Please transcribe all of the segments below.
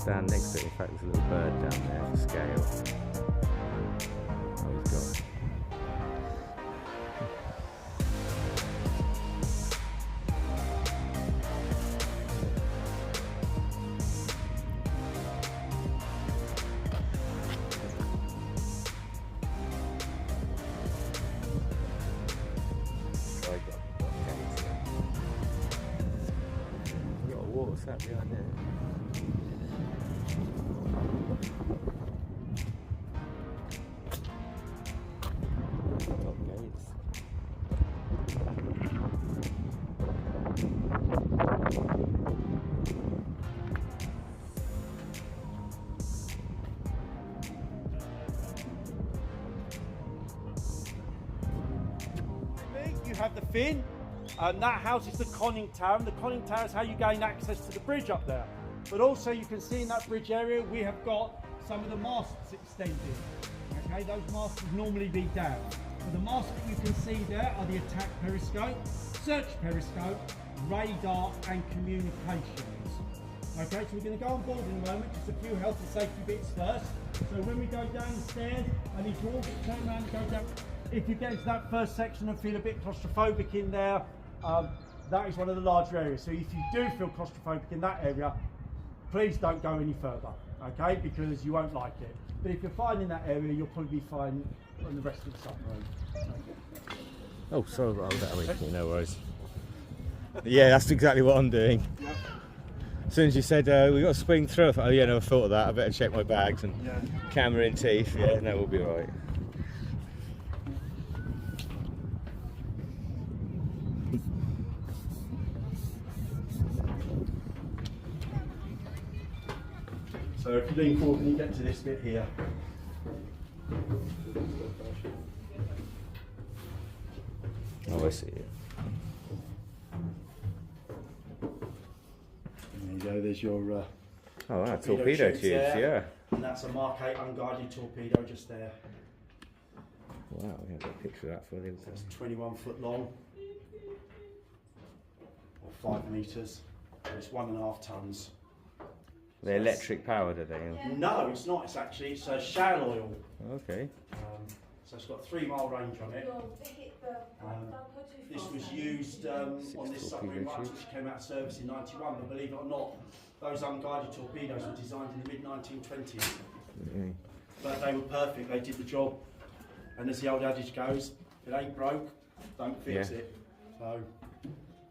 stand next to it. In fact, there's a little bird down there for scale. Oh, he's got. What's that behind there? Top gates. You have the fin. That house is the conning tower, and the conning tower is how you gain access to the bridge up there. But also you can see in that bridge area we have got some of the masts extended. Okay, those masts would normally be down. So the masts that you can see there are the attack periscope, search periscope, radar and communications. Okay, so we're going to go on board in a moment, just a few health and safety bits first. So when we go down the stairs, I need you all to turn around and go down. If you get into that first section and feel a bit claustrophobic in there, that is one of the larger areas. So if you do feel claustrophobic in that area, please don't go any further, okay? Because you won't like it. But if you're fine in that area, you'll probably be fine on the rest of the submarine. Okay. Oh, sorry about that. Wait, no worries. Yeah, that's exactly what I'm doing. Yep. As soon as you said we got to swing through, I thought, oh yeah, never thought of that. I better check my bags and camera in teeth. Yeah, no, we'll be all right. So if you lean forward and you get to this bit here. Oh, I see it. There you go, there's your oh, wow, torpedo tubes, yeah. And that's a Mark 8 unguided torpedo just there. Wow, we have got a picture of that for the other It's 21 foot long, or 5 metres, and it's 1.5 tonnes. They're electric powered, are they? No, it's not, it's shale oil. Okay. So it's got a 3-mile range on it. This was used on this submarine once, which came out of service in '91, but believe it or not, those unguided torpedoes were designed in the mid-1920s. Really? But they were perfect, they did the job. And as the old adage goes, if it ain't broke, don't fix it. So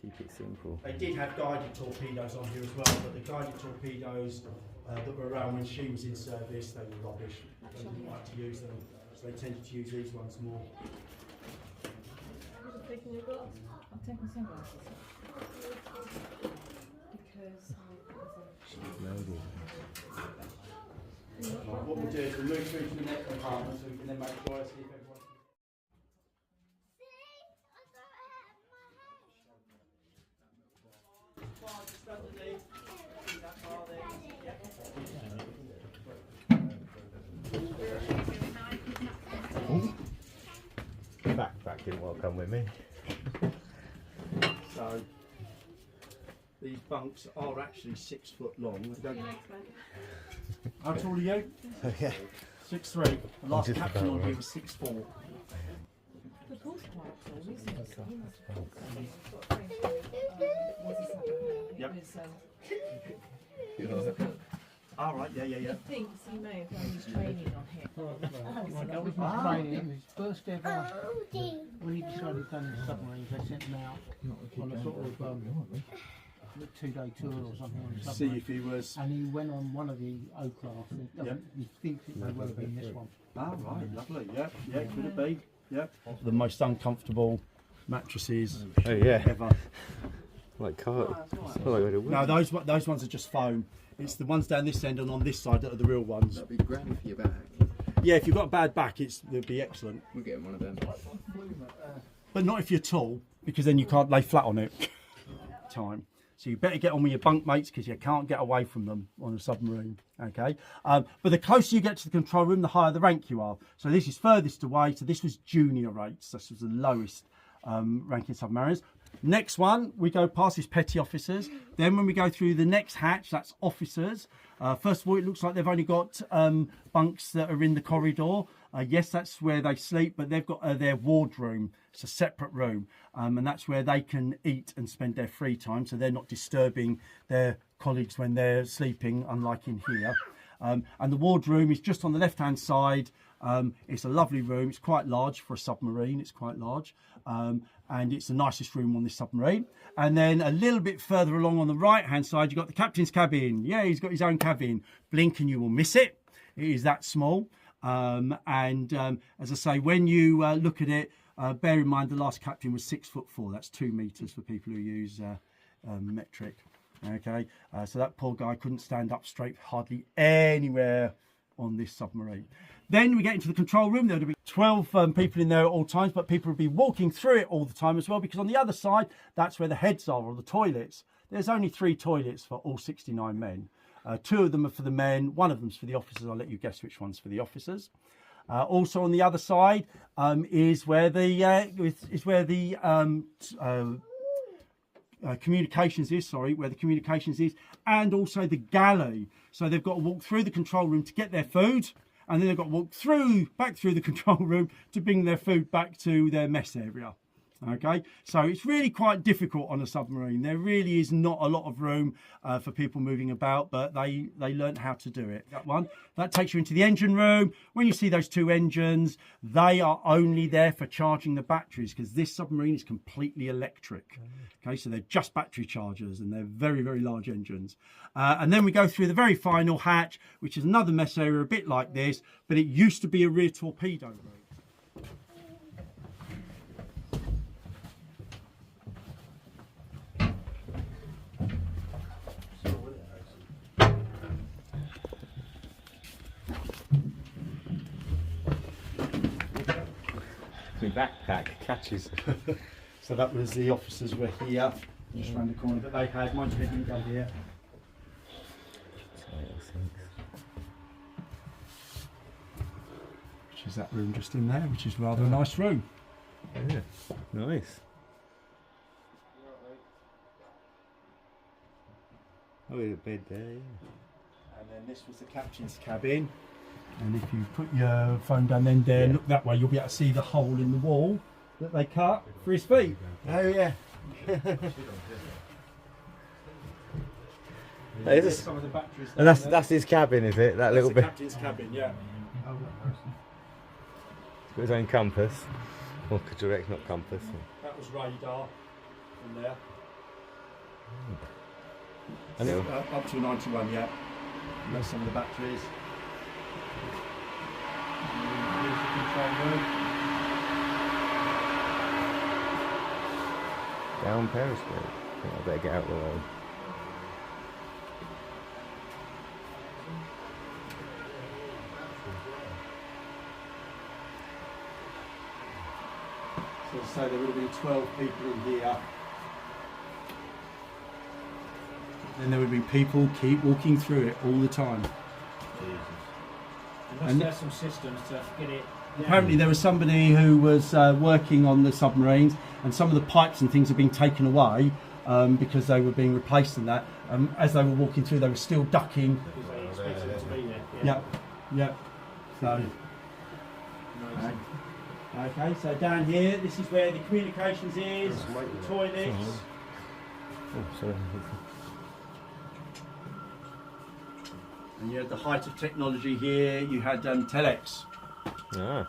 keep it simple. they did have guided torpedoes on here as well, but the guided torpedoes that were around when she was in service, they were rubbish. They didn't like to use them, so they tended to use these ones more. I'm taking sunglasses because What we'll do is we'll move through to the next compartment so we can then make sure I see if everyone. Backpack didn't want to come with me. So these bunks are actually 6 foot long. How tall are you? Yeah. 6'3". The last captain on here was 6'4". the pool's quite tall, isn't it? Yep. All right, yeah. He thinks he may have done his training on here. That was my training. His first ever, when he decided to done his submarines, they sent him out on a sort of 2-day tour or something on the See submarine. if he was. And he went on one of the O-class. He thinks it may well have been this one. Ah, right, lovely. Yeah, could it be? Yeah. The most uncomfortable mattresses ever. Like car. No, those ones are just foam. It's the ones down this end and on this side that are the real ones. That'd be grand for your back. Yeah, if you've got a bad back, it'd be excellent. We're getting one of them. But not if you're tall, because then you can't lay flat on it. Time. So you better get on with your bunk mates because you can't get away from them on a submarine. Okay. But the closer you get to the control room, the higher the rank you are. So this is furthest away. So this was junior rates. This was the lowest ranking submariners. Next one, we go past is petty officers. Then when we go through the next hatch, that's officers. First of all, it looks like they've only got bunks that are in the corridor. Yes, that's where they sleep, but they've got their wardroom. It's a separate room, and that's where they can eat and spend their free time, so they're not disturbing their colleagues when they're sleeping, unlike in here. And the wardroom is just on the left-hand side. It's a lovely room. It's quite large for a submarine. It's quite large. And it's the nicest room on this submarine. And then a little bit further along on the right-hand side, you've got the captain's cabin. Yeah, he's got his own cabin. Blink and you will miss it. It is that small. As I say, when you look at it, bear in mind the last captain was 6'4". That's 2 meters for people who use metric. Okay, so that poor guy couldn't stand up straight hardly anywhere on this submarine. Then we get into the control room. There would be 12 people in there at all times, but people would be walking through it all the time as well, because on the other side, that's where the heads are, or the toilets. There's only 3 toilets for all 69 men. 2 of them are for the men, 1 of them's for the officers. I'll let you guess which one's for the officers. Also on the other side is where the communications is, where the communications is, and also the galley. So they've got to walk through the control room to get their food, and then they've got to walk back through the control room to bring their food back to their mess area. Okay, so it's really quite difficult on a submarine. There really is not a lot of room for people moving about, but they learned how to do it. That takes you into the engine room. When you see those 2 engines, they are only there for charging the batteries, because this submarine is completely electric. Okay, so they're just battery chargers, and they're very, very large engines. And then we go through the very final hatch, which is another mess area, a bit like this, but it used to be a rear torpedo room. Backpack catches. So that was the officers were here, just around the corner, but they had, mind you, they didn't go here. Which is that room just in there, which is rather a nice room. Yeah, nice. Oh, we got a bed there, yeah. And then this was the captain's cabin. And if you put your phone down then there, look that way, you'll be able to see the hole in the wall that they cut for his feet. Oh yeah. There's some of the batteries. And that's his cabin, is it? That little the bit. Captain's cabin, yeah. He's got his own compass, or direct, not compass. That was radar from there. And up to 91, yeah. And there's some of the batteries. Here's the control room. Down periscope. I think I better get out of the way. So there would have been 12 people in here. Then there would be people keep walking through it all the time. And there's some systems to get it. Apparently there was somebody who was working on the submarines, and some of the pipes and things have been taken away because they were being replaced and that. As they were walking through, they were still ducking. Yeah. So. Okay, so down here, this is where the communications is, the toilets. Oh, sorry. And you had the height of technology here, you had telex. Ah.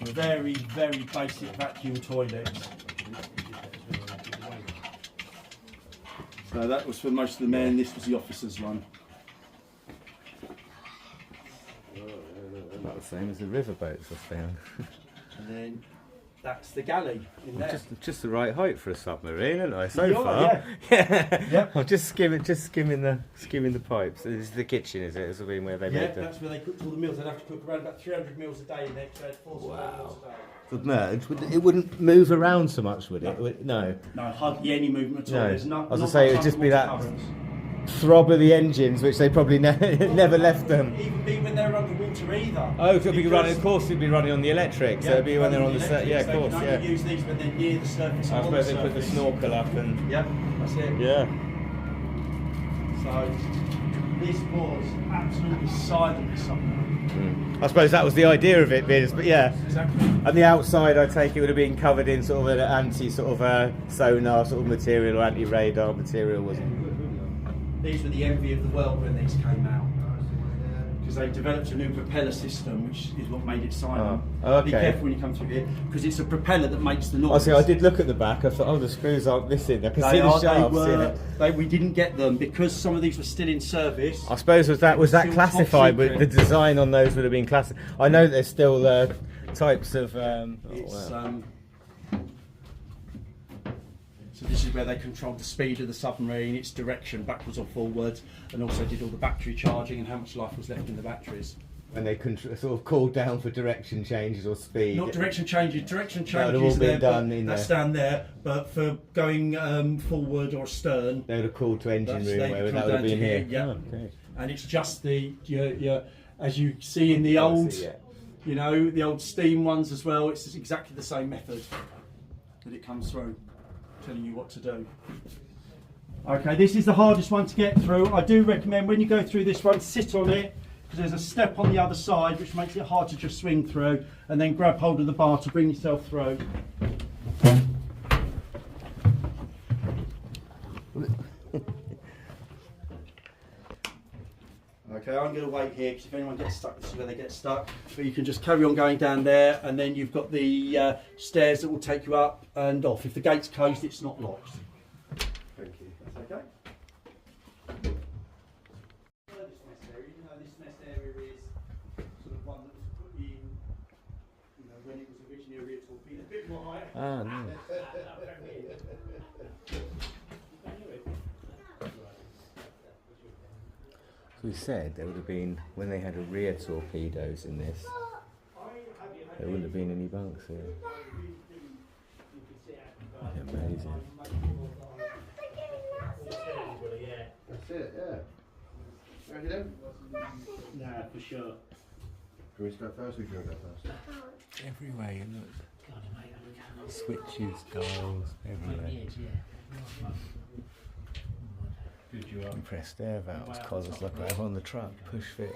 Very, very basic vacuum toilets. So that was for most of the men, this was the officers' one. About the same as the riverboats I found. And then that's the galley in there. Just the right height for a submarine, isn't I? So You are, far. yeah. Yep. I'm just skimming the pipes. This is the kitchen, is it? This will be where they Yeah, make them. that's where they cooked all the meals. They'd have to cook around about 300 meals a day in there, because they had 4 meals a day. Submerged, it wouldn't move around so much, would it? No. No, hardly any movement at all. No. There's not, I was not gonna say, much it'd just be that- underwater currents. throb of the engines, which they probably never left them. Even be when they're underwater either. Oh, so it'd be running. Of course, it'd be running on the electric. So it'd be when they're on the surface. Yeah, of course. They can only use these when they're near the surface. I suppose they put the snorkel up and. Yep, that's it. Yeah. So this was absolutely silent submarine. I suppose that was the idea of it, but yeah. Exactly. And the outside, I take it, would have been covered in sort of an anti sort of sonar sort of material or anti-radar material, wasn't it? These were the envy of the world when these came out, because they developed a new propeller system, which is what made it silent. Oh, okay. Be careful when you come through here, because it's a propeller that makes the noise. I see. I did look at the back. I thought, oh, the screws aren't missing. I can see the shafts. We didn't get them because some of these were still in service. I suppose was that Still classified? top But the design on those would have been classified. I know there's still types of. So this is where they controlled the speed of the submarine, its direction backwards or forwards, and also did all the battery charging and how much life was left in the batteries. And they sort of called down for direction changes or speed. Not direction changes. Direction That would have all changes been there, done in that's there. down there. But for going forward or astern, They would have called to engine room, they where come that would have down been to here. Yeah. Oh, okay. And it's just the your as you see in the I old, see, yeah. you know, the old steam ones as well. It's exactly the same method that it comes through, telling you what to do. Okay, this is the hardest one to get through. I do recommend when you go through this one, sit on it, because there's a step on the other side which makes it hard to just swing through, and then grab hold of the bar to bring yourself through. Okay, I'm going to wait here because if anyone gets stuck, this is where they get stuck. But you can just carry on going down there, and then you've got the stairs that will take you up and off. If the gate's closed, it's not locked. Thank you. That's okay. This mess area, you know, this mess area is sort of one that was put in, you know, when it was originally a rear torpedo. A bit more high. Ah, no. We said there would have been, when they had rear torpedoes in this, there wouldn't have been any bunks here. Amazing. That's it, yeah. Ready then? Nah, for sure. Do we go first or do you go first? Everywhere you look. Switches, dials, everywhere. Compressed air valves, causes like I have on the truck, push fit.